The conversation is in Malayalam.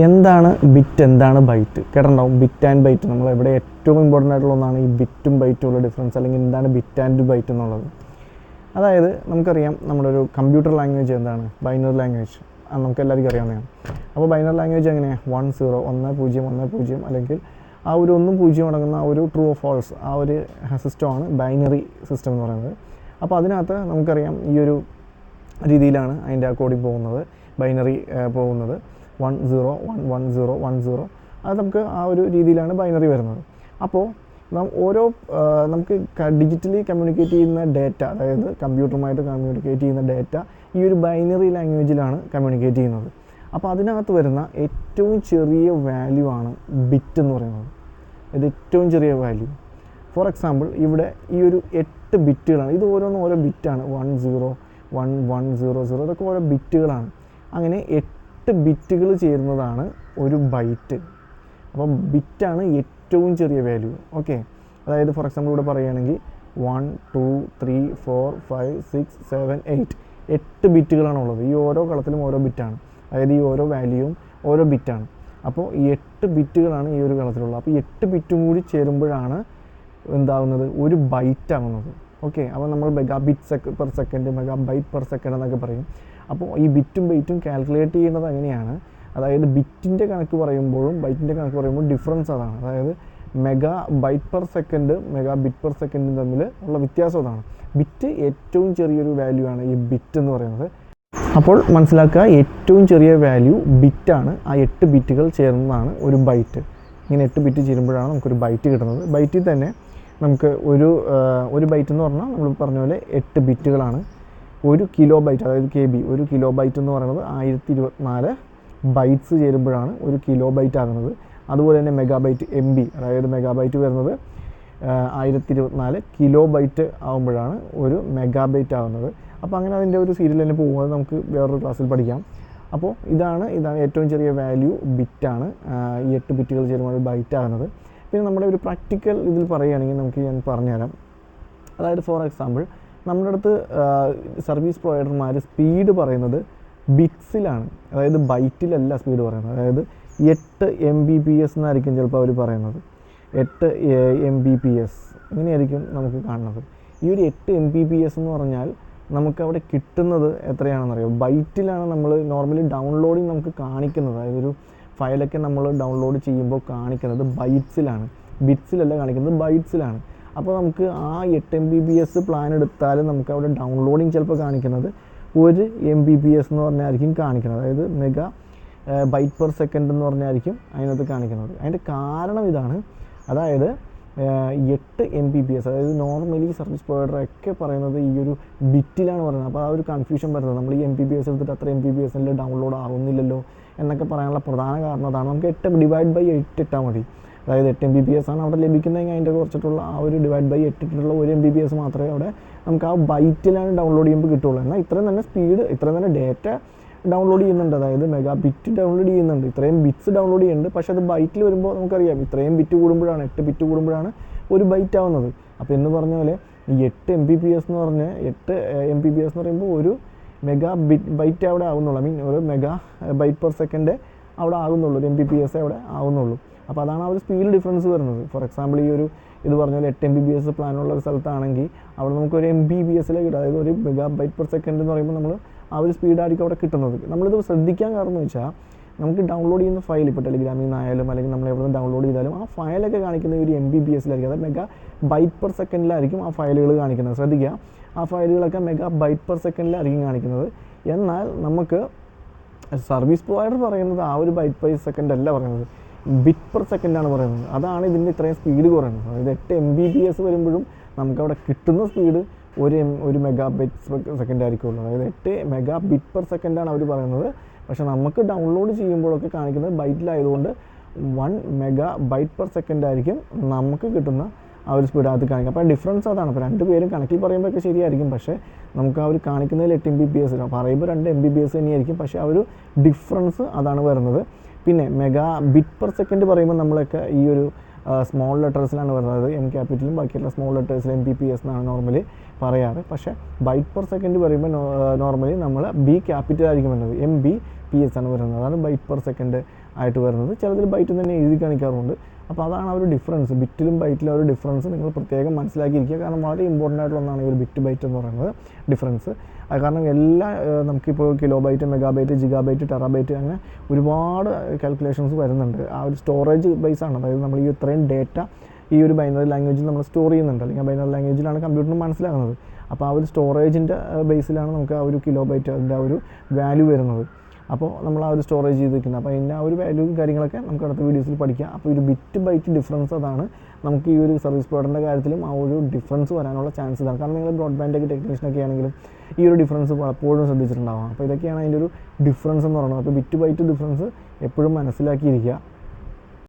എന്താണ് ബിറ്റ്, എന്താണ് ബൈറ്റ് കേട്ടിട്ടുണ്ടാവും. ബിറ്റ് ആൻഡ് ബൈറ്റ് നമ്മൾ ഇവിടെ ഏറ്റവും ഇമ്പോർട്ടൻ്റ് ആയിട്ടുള്ള ഒന്നാണ് ഈ ബിറ്റും ബൈറ്റും ഉള്ള ഡിഫറൻസ്, അല്ലെങ്കിൽ എന്താണ് ബിറ്റ് ആൻഡ് ബൈറ്റ് എന്നുള്ളത്. അതായത് നമുക്കറിയാം നമ്മുടെ ഒരു കമ്പ്യൂട്ടർ ലാംഗ്വേജ് എന്താണ് ബൈനറി ലാംഗ്വേജ്, നമുക്ക് എല്ലാവർക്കും അറിയാവുന്നതാണ്. അപ്പോൾ ബൈനറി ലാംഗ്വേജ് എങ്ങനെയാണ് 1 0 1 0 1 0 അല്ലെങ്കിൽ ആ ഒരു 1 0 അടങ്ങുന്ന ആ ഒരു ട്രൂ ഓഫ് ഫോൾസ് ആ ഒരു സിസ്റ്റമാണ് ബൈനറി സിസ്റ്റം എന്ന് പറയുന്നത്. അപ്പോൾ അതിനകത്ത് നമുക്കറിയാം ഈ ഒരു രീതിയിലാണ് അതിൻ്റെ ആ കോഡിങ് പോകുന്നത്, ബൈനറി പോകുന്നത് 1 0 1 1 0 1 0. അത് നമുക്ക് ആ ഒരു രീതിയിലാണ് ബൈനറി വരുന്നത്. അപ്പോൾ നമുക്ക് ഡിജിറ്റലി കമ്മ്യൂണിക്കേറ്റ് ചെയ്യുന്ന ഡേറ്റ, അതായത് കമ്പ്യൂട്ടറുമായിട്ട് കമ്മ്യൂണിക്കേറ്റ് ചെയ്യുന്ന ഡേറ്റ ഈ ഒരു ബൈനറി ലാംഗ്വേജിലാണ് കമ്മ്യൂണിക്കേറ്റ് ചെയ്യുന്നത്. അപ്പോൾ അതിനകത്ത് വരുന്ന ഏറ്റവും ചെറിയ വാല്യൂ ആണ് ബിറ്റ് എന്ന് പറയുന്നത്. ഇത് ഏറ്റവും ചെറിയ വാല്യൂ. ഫോർ എക്സാമ്പിൾ ഇവിടെ ഈ ഒരു 8 ബിറ്റുകളാണ്, ഇത് ഓരോന്നും ഓരോ ബിറ്റാണ്. 1 0 1 1 0 0 ഇതൊക്കെ ഓരോ ബിറ്റുകളാണ്. അങ്ങനെ 8 ബിറ്റുകൾ ചേരുന്നതാണ് ഒരു ബൈറ്റ്. അപ്പോൾ ബിറ്റാണ് ഏറ്റവും ചെറിയ വാല്യൂ. ഓക്കെ, അതായത് ഫോർ എക്സാമ്പിൾ ഇവിടെ പറയുകയാണെങ്കിൽ 1 2 3 4 5 6 7 8 ബിറ്റുകളാണുള്ളത്. ഈ ഓരോ കളത്തിലും ഓരോ ബിറ്റാണ്, അതായത് ഈ ഓരോ വാല്യൂവും ഓരോ ബിറ്റാണ്. അപ്പോൾ ഈ 8 ബിറ്റുകളാണ് ഈ ഒരു കളത്തിലുള്ളത്. അപ്പോൾ 8 ബിറ്റും കൂടി ചേരുമ്പോഴാണ് എന്താവുന്നത്, ഒരു ബൈറ്റ് ആവുന്നത്. ഓക്കെ, അപ്പോൾ നമ്മൾ megabit per second, megabyte per second എന്നൊക്കെ പറയും. അപ്പോൾ ഈ ബിറ്റും ബൈറ്റും കാൽക്കുലേറ്റ് ചെയ്യുന്നത് എങ്ങനെയാണ്, അതായത് ബിറ്റിൻ്റെ കണക്ക് പറയുമ്പോഴും ബൈറ്റിൻ്റെ കണക്ക് പറയുമ്പോഴും ഡിഫറൻസ് അതാണ്. അതായത് megabyte per second megabit per സെക്കൻഡും തമ്മിൽ ഉള്ള വ്യത്യാസം അതാണ്. ബിറ്റ് ഏറ്റവും ചെറിയൊരു വാല്യൂ ആണ് ഈ ബിറ്റ് എന്ന് പറയുന്നത്. അപ്പോൾ മനസ്സിലാക്കുക, ഏറ്റവും ചെറിയ വാല്യൂ ബിറ്റാണ്. ആ 8 ബിറ്റുകൾ ചേർന്നതാണ് ഒരു ബൈറ്റ്. ഇങ്ങനെ 8 ബിറ്റ് ചേരുമ്പോഴാണ് നമുക്കൊരു ബൈറ്റ് കിട്ടുന്നത്. ബൈറ്റിൽ തന്നെ നമുക്ക് ഒരു ബൈറ്റ് എന്ന് പറഞ്ഞാൽ നമ്മൾ പറഞ്ഞ പോലെ 8 ബിറ്റുകളാണ്. 1 കിലോ ബൈറ്റ്, അതായത് KB, 1 കിലോ ബൈറ്റ് എന്ന് പറയുന്നത് 1024 ബൈറ്റ്സ് ചേരുമ്പോഴാണ് ഒരു കിലോ ബൈറ്റ് ആകുന്നത്. അതുപോലെ തന്നെ മെഗാബൈറ്റ് MB, അതായത് മെഗാബൈറ്റ് വരുന്നത് 1024 കിലോ ബൈറ്റ് ആകുമ്പോഴാണ് ഒരു മെഗാബൈറ്റ് ആകുന്നത്. അപ്പോൾ അങ്ങനെ അതിൻ്റെ ഒരു സീരിയൽ തന്നെ പോകുന്നത് നമുക്ക് വേറൊരു ക്ലാസ്സിൽ പഠിക്കാം. അപ്പോൾ ഇതാണ് ഏറ്റവും ചെറിയ വാല്യൂ ബിറ്റാണ്. ഈ 8 ബിറ്റുകൾ ചേരുമ്പോൾ ബൈറ്റ് ആകുന്നത്. പിന്നെ നമ്മുടെ ഒരു പ്രാക്ടിക്കൽ ഇതിൽ പറയുകയാണെങ്കിൽ ഞാൻ പറഞ്ഞുതരാം. അതായത് ഫോർ എക്സാമ്പിൾ നമ്മുടെ അടുത്ത് സർവീസ് പ്രൊവൈഡർമാർ സ്പീഡ് പറയുന്നത് ബിറ്റ്സിലാണ്, അതായത് ബൈറ്റിലല്ല സ്പീഡ് പറയുന്നത്. അതായത് 8 Mbps എന്നായിരിക്കും ചിലപ്പോൾ അവർ പറയുന്നത്. 8 Mbps ഇങ്ങനെയായിരിക്കും നമുക്ക് കാണുന്നത്. ഈ ഒരു 8 Mbps എന്ന് പറഞ്ഞാൽ നമുക്കവിടെ കിട്ടുന്നത് എത്രയാണെന്നറിയോ, ബൈറ്റിലാണ്. നമ്മൾ നോർമലി ഡൗൺലോഡിങ് നമുക്ക് കാണിക്കുന്നത്, അതായത് ഒരു ഫയലൊക്കെ നമ്മൾ ഡൗൺലോഡ് ചെയ്യുമ്പോൾ കാണിക്കുന്നത് ബൈറ്റ്സിലാണ്, ബിറ്റ്സിലല്ല കാണിക്കുന്നത്, ബൈറ്റ്സിലാണ്. അപ്പോൾ നമുക്ക് ആ 8 Mbps പ്ലാൻ എടുത്താൽ നമുക്ക് അവിടെ ഡൗൺലോഡിങ് ചിലപ്പോൾ കാണിക്കുന്നത് 1 Mbps എന്ന് പറഞ്ഞായിരിക്കും കാണിക്കുന്നത്, അതായത് മെഗാ ബൈറ്റ് പെർ സെക്കൻഡ് എന്ന് പറഞ്ഞായിരിക്കും അതിനകത്ത് കാണിക്കുന്നത്. അതിൻ്റെ കാരണം ഇതാണ്, അതായത് 8 Mbps, അതായത് നോർമലി സർവീസ് പ്രൊവൈഡറൊക്കെ പറയുന്നത് ഈ ഒരു ബിറ്റിലാണ് പറയുന്നത്. അപ്പോൾ ആ ഒരു കൺഫ്യൂഷൻ വരുന്നത്, നമ്മൾ ഈ Mbps എടുത്തിട്ട് അത്ര Mbps ഡൗൺലോഡ് ആവുന്നില്ലല്ലോ എന്നൊക്കെ പറയാനുള്ള പ്രധാന കാരണം അതാണ്. നമുക്ക് 8 ഡിവൈഡ് ബൈ 8 ഇട്ടാൽ മതി. അതായത് 8 Mbps ആണ് അവിടെ ലഭിക്കുന്നതെങ്കിൽ അതിൻ്റെ കുറച്ചിട്ടുള്ള ആ ഒരു ഡിവൈഡ് ബൈ 8 ഇട്ടിട്ടുള്ള 1 Mbps മാത്രമേ അവിടെ നമുക്ക് ആ ബൈറ്റിലാണ് ഡൗൺലോഡ് ചെയ്യുമ്പോൾ കിട്ടുള്ളൂ. എന്നാൽ ഇത്രയും തന്നെ സ്പീഡ്, ഇത്രയും തന്നെ ഡേറ്റ ഡൗൺലോഡ് ചെയ്യുന്നുണ്ട്, അതായത് മെഗാ ബിറ്റ് ഡൗൺലോഡ് ചെയ്യുന്നുണ്ട്, ഇത്രയും ബിറ്റ്സ് ഡൗൺലോഡ് ചെയ്യുന്നുണ്ട്. പക്ഷേ അത് ബൈറ്റിൽ വരുമ്പോൾ നമുക്കറിയാം ഇത്രയും ബിറ്റ് കൂടുമ്പോഴാണ്, 8 ബിറ്റ് കൂടുമ്പോഴാണ് ഒരു ബൈറ്റ് ആവുന്നത്. അപ്പോൾ എന്ന് പറഞ്ഞ പോലെ ഈ 8 Mbps എന്ന് പറഞ്ഞാൽ 8 Mbps എന്ന് പറയുമ്പോൾ ഒരു മെഗാ ബൈറ്റ് അവിടെ ആവുന്നുള്ളൂ. ഒരു മെഗാ ബൈറ്റ് പെർ സെക്കൻഡ് അവിടെ ആകുന്നുള്ളൂ, ഒരു Mbps അവിടെ ആവുന്നുള്ളൂ. അപ്പോൾ അതാണ് ആ ഒരു സ്പീഡ് ഡിഫറൻസ് വരുന്നത്. ഫോർ എക്സാമ്പിൾ ഇത് പറഞ്ഞ പോലെ 8 Mbps പ്ലാനുള്ള ഒരു സ്ഥലത്താണെങ്കിൽ അവിടെ നമുക്ക് ഒരു Mbps കിട്ടും, അതായത് ഒരു മെഗാ ബൈറ്റ് പെർ സെക്കൻഡ് എന്ന് പറയുമ്പോൾ നമ്മൾ ആ ഒരു സ്പീഡായിരിക്കും അവിടെ കിട്ടുന്നത്. നമ്മളിത് ശ്രദ്ധിക്കാൻ കാരണം എന്ന് വെച്ചാൽ നമുക്ക് ഡൗൺലോഡ് ചെയ്യുന്ന ഫയൽ, ഇപ്പോൾ ടെലിഗ്രാമിൽ നിന്നായാലും അല്ലെങ്കിൽ നമ്മൾ എവിടെ നിന്ന് ഡൗൺലോഡ് ചെയ്താലും ആ ഫയലൊക്കെ കാണിക്കുന്ന ഒരു Mbps അതായത് മെഗാ ബൈറ്റ് പെർ സെക്കൻഡിലായിരിക്കും ആ ഫയലുകൾ കാണിക്കുന്നത്. ശ്രദ്ധിക്കുക, ആ ഫയലുകളൊക്കെ മെഗാ ബൈറ്റ് പെർ സെക്കൻഡിലായിരിക്കും കാണിക്കുന്നത്. എന്നാൽ നമുക്ക് സർവീസ് പ്രൊവൈഡർ പറയുന്നത് ആ ഒരു ബൈറ്റ് പെർ സെക്കൻഡ് അല്ല പറയുന്നത്, ബിറ്റ് പെർ സെക്കൻഡാണ് പറയുന്നത്. അതാണ് ഇതിൻ്റെ ഇത്രയും സ്പീഡ് കുറയുന്നത്. അതായത് 8 Mbps വരുമ്പോഴും നമുക്കവിടെ കിട്ടുന്ന സ്പീഡ് ഒരു മെഗാ ബൈറ്റ് സെക്കൻഡ് ആയിരിക്കുള്ളൂ. അതായത് 8 മെഗാ ബിറ്റ് പെർ സെക്കൻഡാണ് അവർ പറയുന്നത്. പക്ഷേ നമുക്ക് ഡൗൺലോഡ് ചെയ്യുമ്പോഴൊക്കെ കാണിക്കുന്നത് ബൈറ്റിലായതുകൊണ്ട് 1 മെഗാ ബൈറ്റ് പെർ സെക്കൻഡ് ആയിരിക്കും നമുക്ക് കിട്ടുന്ന ആ ഒരു സ്പീഡ് അത് കാണിക്കുക. അപ്പോൾ ഡിഫറൻസ് അതാണ്. അപ്പോൾ രണ്ടുപേരും കണക്കിൽ പറയുമ്പോഴൊക്കെ ശരിയായിരിക്കും, പക്ഷേ നമുക്ക് ആ ഒരു കാണിക്കുന്നതിൽ 8 Mbps പറയുമ്പോൾ 2 Mbps തന്നെയായിരിക്കും. പക്ഷേ ആ ഒരു ഡിഫറൻസ് അതാണ് വരുന്നത്. പിന്നെ മെഗാ ബിറ്റ് പെർ സെക്കൻഡ് പറയുമ്പോൾ നമ്മളൊക്കെ ഈ ഒരു സ്മോൾ ലെറ്റേഴ്സിലാണ് വരുന്നത്, M ക്യാപിറ്റലും ബാക്കിയുള്ള സ്മോൾ ലെറ്റേഴ്സിൽ Mbps എന്നാണ് നോർമലി പറയാറ്. പക്ഷേ ബൈറ്റ് പെർ സെക്കൻഡ് പറയുമ്പോൾ നോർമലി നമ്മൾ B ക്യാപിറ്റൽ ആയിരിക്കും വരുന്നത്, MBPS ആണ് വരുന്നത്. അതാണ് ബൈറ്റ് പെർ സെക്കൻഡ് ആയിട്ട് വരുന്നത്. ചിലതിൽ ബൈറ്റ് തന്നെ എഴുതി കാണിക്കാറുണ്ട്. അപ്പോൾ അതാണ് ആ ഒരു ഡിഫറൻസ്, ബിറ്റിലും ബൈറ്റിലും ആ ഒരു ഡിഫറൻസ് നിങ്ങൾ പ്രത്യേകം മനസ്സിലാക്കിയിരിക്കുക. കാരണം വളരെ ഇമ്പോർട്ടൻ്റ് ആയിട്ടുള്ള ഒന്നാണ് ഈ ഒരു ബിറ്റ് ബൈറ്റ് എന്ന് പറയുന്നത് ഡിഫറൻസ്. അത് കാരണം എല്ലാ നമുക്കിപ്പോൾ kilobyte, megabyte, gigabyte, terabyte അങ്ങനെ ഒരുപാട് കാൽക്കുലേഷൻസ് വരുന്നുണ്ട്. ആ ഒരു സ്റ്റോറേജ് ബേസാണ്. അതായത് നമ്മൾ ഈ ഇത്രയും ഡേറ്റ ഈ ഒരു ബൈനറി ലാംഗ്വേജിൽ നമ്മൾ സ്റ്റോർ ചെയ്യുന്നുണ്ട്, അല്ലെങ്കിൽ ആ ബൈനറി ലാംഗ്വേജിലാണ് കമ്പ്യൂട്ടറിന് മനസ്സിലാകുന്നത്. അപ്പോൾ ആ ഒരു സ്റ്റോറേജിൻ്റെ ബേസിലാണ് നമുക്ക് ആ ഒരു കിലോ ബൈറ്റ് അതിൻ്റെ ആ ഒരു വാല്യൂ വരുന്നത്. അപ്പോൾ നമ്മൾ ആ ഒരു സ്റ്റോറേജ് ചെയ്തിരിക്കുന്നത്. അപ്പോൾ അതിൻ്റെ ആ ഒരു വാല്യൂവും കാര്യങ്ങളൊക്കെ നമുക്ക് അടുത്ത വീഡിയോസിൽ പഠിക്കാം. അപ്പോൾ ഒരു ബിറ്റ് ബൈറ്റ് ഡിഫറൻസ് അതാണ് നമുക്ക് ഈ ഒരു സർവീസ് പ്രൊവൈഡറിൻ്റെ കാര്യത്തിലും ആ ഒരു ഡിഫറൻസ് വരാനുള്ള ചാൻസ് ഇതാണ്. കാരണം നിങ്ങൾ ബ്രോഡ്ബാൻഡൊക്കെ ടെക്നീഷ്യനൊക്കെ ആണെങ്കിലും ഈ ഒരു ഡിഫറൻസ് പലപ്പോഴും ശ്രദ്ധിച്ചിട്ടുണ്ടാവാം. അപ്പോൾ ഇതൊക്കെയാണ് അതിൻ്റെ ഒരു ഡിഫറൻസ് എന്ന് പറയുന്നത്. അപ്പോൾ ബിറ്റ് ബൈറ്റ് ഡിഫറൻസ് എപ്പോഴും മനസ്സിലാക്കിയിരിക്കുക.